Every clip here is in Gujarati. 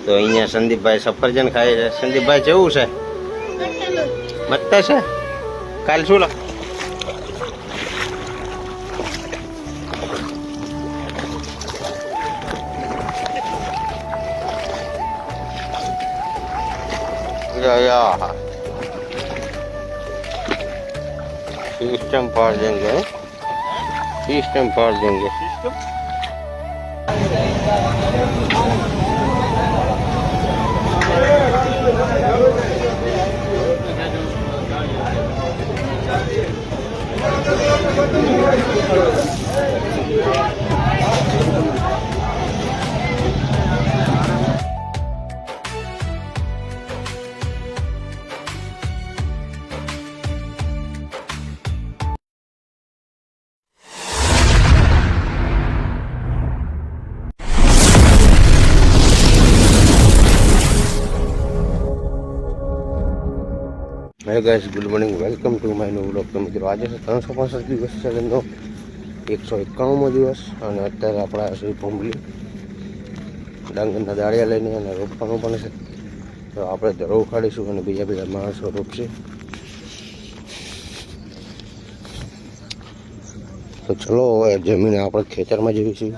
તો અહીંયા સંદીપભાઈ સફરજન ખાય છે. સંદીપભાઈ કેવું છે? મસ્ત છે. કાલ શું લા सिस्टम फाड़ देंगे, सिस्टम फाड़ देंगे. Hi guys, good morning, welcome to my new vlog. તો મિત્રો આજે છે 365 દિવસ ચેલેન્જનો 191મો દિવસ અને અત્યારે આપણે આવ્યા ભૂંબલી ડાંગરના દાળિયા લઈને અને રોપવાનું પણ છે. તો આપણે ધરો ઉખાડીશું અને બીજા માણસો રોપશે. તો ચલો હવે જમીને આપણે ખેતરમાં જઈશું.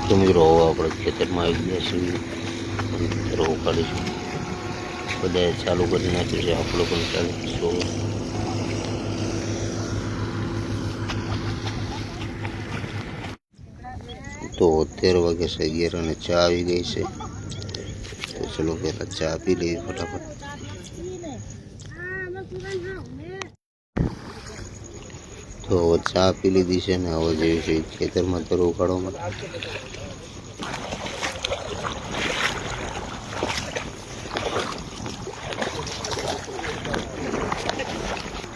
તો મિત્રો હવે આપણે ખેતરમાં આવી ગયા છીએ. ધરો ઉખાડીશું. બધાએ ચાલુ કરી નાખ્યું છે, આપણો પણ ચાલુ. તો 13 વાગે છે 11 અને ચા આવી ગઈ છે. તો ચલો પહેલાં ચા પી લઈએ ફટાફટ. તો હવે ચા પી લીધી છે ને હવે જઈએ છીએ ખેતરમાં ધરો ઉખાડવા માટે.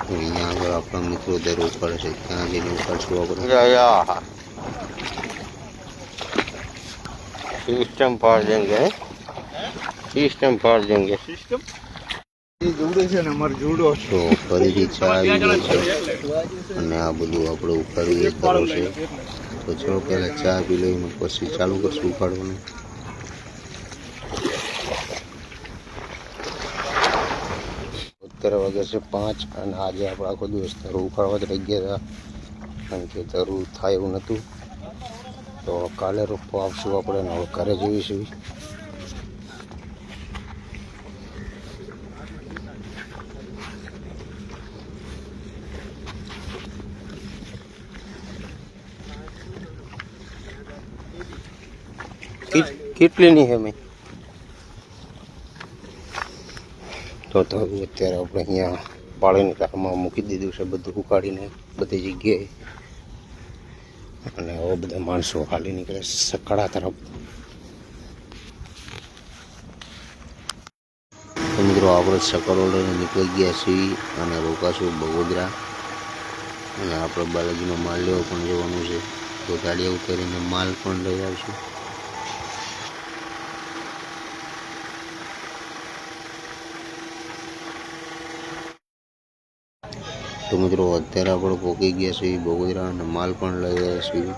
અહીંયા આગળ આપણા મિત્રો ધરો ઉખાડે છે, ત્યાં જઈને ઉખાડશું આપણે. सिस्टम फाड़ देंगे, सिस्टम फाड़ देंगे. તો ફરીથી ચા આવી ગઈ છે અને આ બધું આપણે ઉખાડી કરવું છે. તો ચલો પહેલાં ચા પી લઈને પછી ચાલુ કરશું ઉખાડવાનું. અત્યારે વાગે છે 5 અને આજે આપણે આખો દિવસ ધરું ઉખાડવા જ રહી ગયા હતા કારણ કે ધરું થાય એવું નહોતું. તો કાલે રોપવા આવશું આપણે ને હવે ઘરે જઈશું. કેટલી ની હે મેં તો અત્યારે આપણે અહીંયા પાળીની કારમાં મૂકી દીધું છે બધું ઉકાળીને બધી જગ્યાએ. અને હવે બધા માણસો હાલી નીકળે સકડા તરફ. તો મિત્રો આપણે સકડો લઈને નીકળી ગયા છીએ અને રોકાશું બગોદરા. અને આપણે બાલાજીનો માલ લેવો પણ જવાનું છે. તો ગાડીઓ ઉતારીને માલ પણ લઈ આવશું. તો મિત્રો અત્યારે આપણે પહોંચી ગયા છીએ બગોદરા અને માલ પણ લઈ રહ્યા છીએ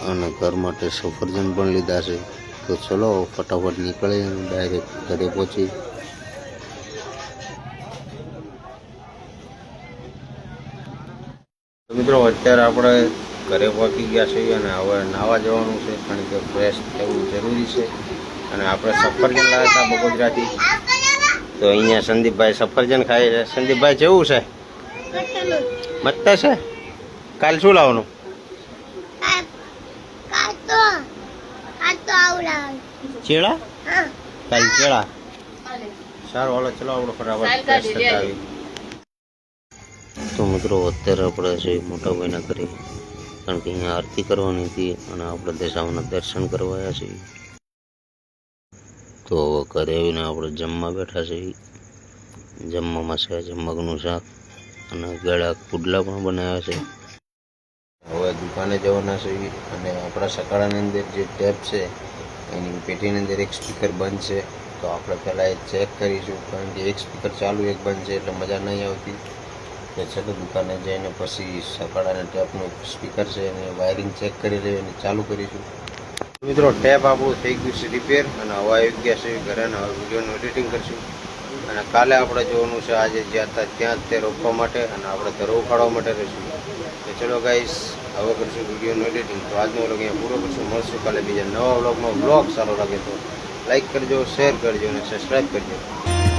અને ઘર માટે સફરજન પણ લીધા છે. તો ચલો ફટાફટ નીકળીએ અને ડાયરેક્ટ ઘરે પહોંચી. તો મિત્રો અત્યારે આપણે ઘરે પહોંચી ગયા છીએ અને હવે નાહવા જવાનું છે કારણ કે ફ્રેશ થવું જરૂરી છે. અને આપણે સફરજન લાવ્યા હતા બગોદરાથી. તો અહીંયા સંદીપભાઈ સફરજન ખાય છે. સંદીપભાઈ કેવું છે? મસ્ત છે. કાલ શું લાવવાનું? ચેળા? કાલ ચેળા. સારું હાલો ચલો આપણે ફટાફટ આવી. તો મિત્રો અત્યારે આપણે છે મોટાભાઈના ઘરે કારણ કે અહીંયા આરતી કરવાની હતી અને આપણે દશામાના દર્શન કરવા આવ્યા છીએ. તો હવે ઘરે આવીને આપણે જમવા બેઠા છીએ. જમવામાં છે મગનું શાક અને ગળા પુડલા પણ બનાવ્યા છે. હવે દુકાને જવાના છે અને આપણા સકાળાની અંદર જે ટેપ છે એની પેટીની અંદર એક સ્પીકર બંધ છે. તો આપણે પહેલાં એ ચેક કરીશું કારણ કે એક સ્પીકર ચાલુ એક બંધ છે એટલે મજા નહીં આવતી. કે છેલ્લું દુકાને જઈને પછી સકાળાના ટેપનું સ્પીકર છે એને વાયરિંગ ચેક કરી લઈએ અને ચાલુ કરીશું. મિત્રો ટેપ આપણું થઈ ગયું છે રિપેર અને હવે આવી ગયા છે ઘરે અને હવે વિડીયોનું એડિટિંગ કરીશું. અને કાલે આપણે જોવાનું છે આજે જ્યાં હતા ત્યાં જ તે રોપવા માટે અને આપણે ધરો ઉખાડવા માટે રહીશું. તો ચલો ગાઈસ હવે કરીશું વિડીયોનું એડિટિંગ. તો આજનો વ્લોગ અહીંયા પૂરો કરશું. મળશું કાલે બીજા નવા વ્લોગમાં. વ્લોગ સારો લાગે તો લાઈક કરજો, શેર કરજો અને સબસ્ક્રાઈબ કરજો.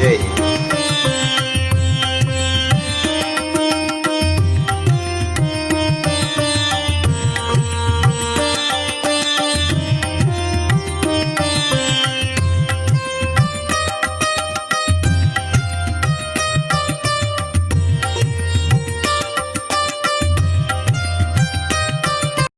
જય હિન્દ.